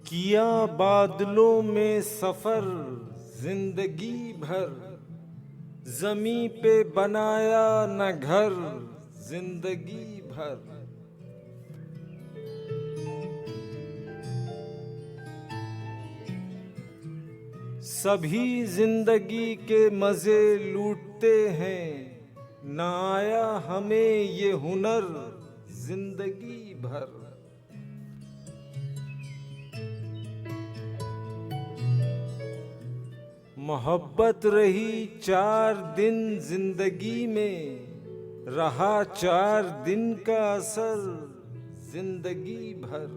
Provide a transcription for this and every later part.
किया बादलों में सफर जिंदगी भर, जमी पे बनाया न घर जिंदगी भर। सभी जिंदगी के मजे लूटते हैं, ना आया हमें ये हुनर जिंदगी भर। मोहब्बत रही 4 दिन जिंदगी में, रहा 4 दिन का असर जिंदगी भर।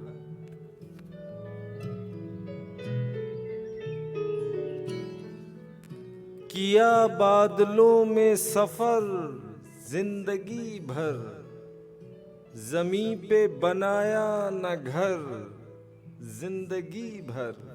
किया बादलों में सफर जिंदगी भर, जमी पे बनाया न घर जिंदगी भर।